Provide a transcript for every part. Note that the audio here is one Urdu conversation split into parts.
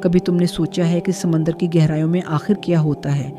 کبھی تم نے سوچا ہے کہ سمندر کی گہرائیوں میں آخر کیا ہوتا ہے؟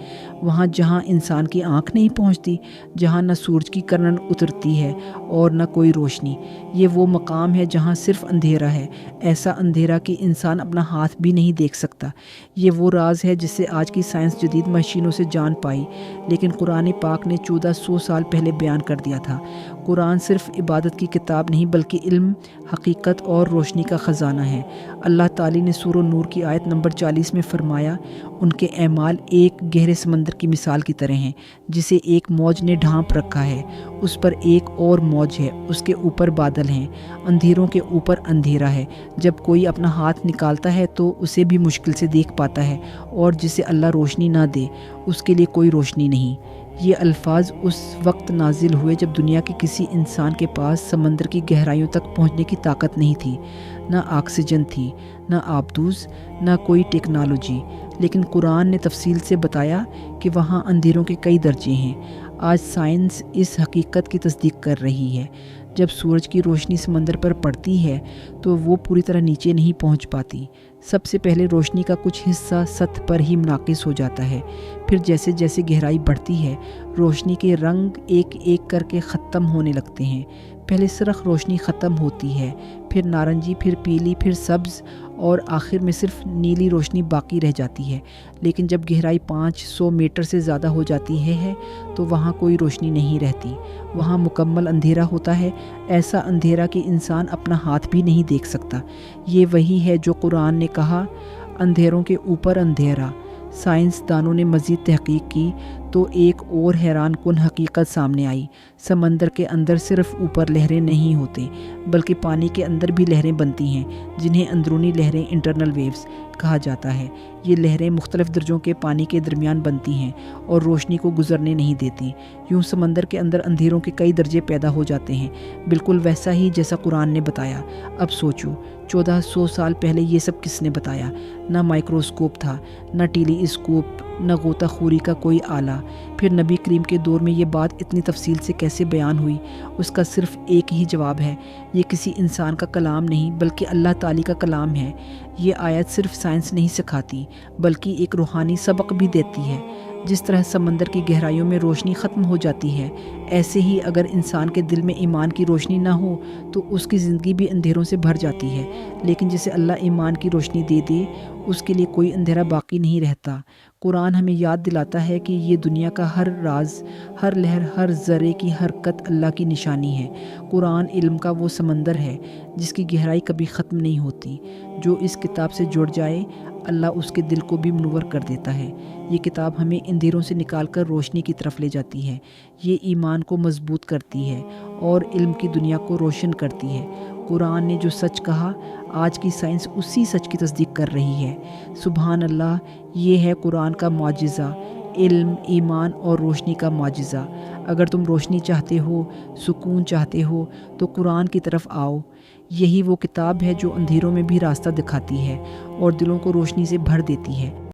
وہاں جہاں انسان کی آنکھ نہیں پہنچتی، جہاں نہ سورج کی کرن اترتی ہے اور نہ کوئی روشنی۔ یہ وہ مقام ہے جہاں صرف اندھیرا ہے، ایسا اندھیرا کہ انسان اپنا ہاتھ بھی نہیں دیکھ سکتا۔ یہ وہ راز ہے جسے آج کی سائنس جدید مشینوں سے جان پائی، لیکن قرآن پاک نے 1400 سال پہلے بیان کر دیا تھا۔ قرآن صرف عبادت کی کتاب نہیں بلکہ علم، حقیقت اور روشنی کا خزانہ ہے۔ اللہ تعالی نے سورہ نور کی آیت نمبر 40 میں فرمایا، ان کے اعمال ایک گہرے سمندر کی مثال کی طرح ہیں جسے ایک موج نے ڈھانپ رکھا ہے، اس پر ایک اور موج ہے، اس کے اوپر بادل ہیں، اندھیروں کے اوپر اندھیرا ہے۔ جب کوئی اپنا ہاتھ نکالتا ہے تو اسے بھی مشکل سے دیکھ پاتا ہے، اور جسے اللہ روشنی نہ دے اس کے لیے کوئی روشنی نہیں۔ یہ الفاظ اس وقت نازل ہوئے جب دنیا کے کسی انسان کے پاس سمندر کی گہرائیوں تک پہنچنے کی طاقت نہیں تھی، نہ آکسیجن تھی، نہ آبدوز، نہ کوئی ٹیکنالوجی۔ لیکن قرآن نے تفصیل سے بتایا کہ وہاں اندھیروں کے کئی درجے ہیں۔ آج سائنس اس حقیقت کی تصدیق کر رہی ہے۔ جب سورج کی روشنی سمندر پر پڑتی ہے تو وہ پوری طرح نیچے نہیں پہنچ پاتی۔ سب سے پہلے روشنی کا کچھ حصہ سطح پر ہی منعکس ہو جاتا ہے، پھر جیسے جیسے گہرائی بڑھتی ہے روشنی کے رنگ ایک ایک کر کے ختم ہونے لگتے ہیں۔ پہلے سرخ روشنی ختم ہوتی ہے، پھر نارنجی، پھر پیلی، پھر سبز، اور آخر میں صرف نیلی روشنی باقی رہ جاتی ہے۔ لیکن جب گہرائی 500 میٹر سے زیادہ ہو جاتی ہے تو وہاں کوئی روشنی نہیں رہتی، وہاں مکمل اندھیرا ہوتا ہے، ایسا اندھیرا کہ انسان اپنا ہاتھ بھی نہیں دیکھ سکتا۔ یہ وہی ہے جو قرآن نے کہا، اندھیروں کے اوپر اندھیرا۔ سائنس دانوں نے مزید تحقیق کی تو ایک اور حیران کن حقیقت سامنے آئی۔ سمندر کے اندر صرف اوپر لہریں نہیں ہوتے بلکہ پانی کے اندر بھی لہریں بنتی ہیں، جنہیں اندرونی لہریں انٹرنل ویوز کہا جاتا ہے۔ یہ لہریں مختلف درجوں کے پانی کے درمیان بنتی ہیں اور روشنی کو گزرنے نہیں دیتی۔ یوں سمندر کے اندر اندھیروں کے کئی درجے پیدا ہو جاتے ہیں، بالکل ویسا ہی جیسا قرآن نے بتایا۔ اب سوچو، 1400 سال پہلے یہ سب کس نے بتایا؟ نہ مائکروسکوپ تھا، نہ ٹیلی اسکوپ، نہ غوطہ خوری کا کوئی آلہ۔ پھر نبی کریم کے دور میں یہ بات اتنی تفصیل سے کیسے بیان ہوئی؟ اس کا صرف ایک ہی جواب ہے، یہ کسی انسان کا کلام نہیں بلکہ اللہ تعالی کا کلام ہے۔ یہ آیت صرف سائنس نہیں سکھاتی بلکہ ایک روحانی سبق بھی دیتی ہے۔ جس طرح سمندر کی گہرائیوں میں روشنی ختم ہو جاتی ہے، ایسے ہی اگر انسان کے دل میں ایمان کی روشنی نہ ہو تو اس کی زندگی بھی اندھیروں سے بھر جاتی ہے۔ لیکن جسے اللہ ایمان کی روشنی دے دے اس کے لیے کوئی اندھیرا باقی نہیں رہتا۔ قرآن ہمیں یاد دلاتا ہے کہ یہ دنیا کا ہر راز، ہر لہر، ہر ذرے کی حرکت اللہ کی نشانی ہے۔ قرآن علم کا وہ سمندر ہے جس کی گہرائی کبھی ختم نہیں ہوتی۔ جو اس کتاب سے جڑ جائے اللہ اس کے دل کو بھی منور کر دیتا ہے۔ یہ کتاب ہمیں اندھیروں سے نکال کر روشنی کی طرف لے جاتی ہے، یہ ایمان کو مضبوط کرتی ہے اور علم کی دنیا کو روشن کرتی ہے۔ قرآن نے جو سچ کہا، آج کی سائنس اسی سچ کی تصدیق کر رہی ہے۔ سبحان اللہ، یہ ہے قرآن کا معجزہ، علم، ایمان اور روشنی کا معجزہ۔ اگر تم روشنی چاہتے ہو، سکون چاہتے ہو تو قرآن کی طرف آؤ۔ یہی وہ کتاب ہے جو اندھیروں میں بھی راستہ دکھاتی ہے اور دلوں کو روشنی سے بھر دیتی ہے۔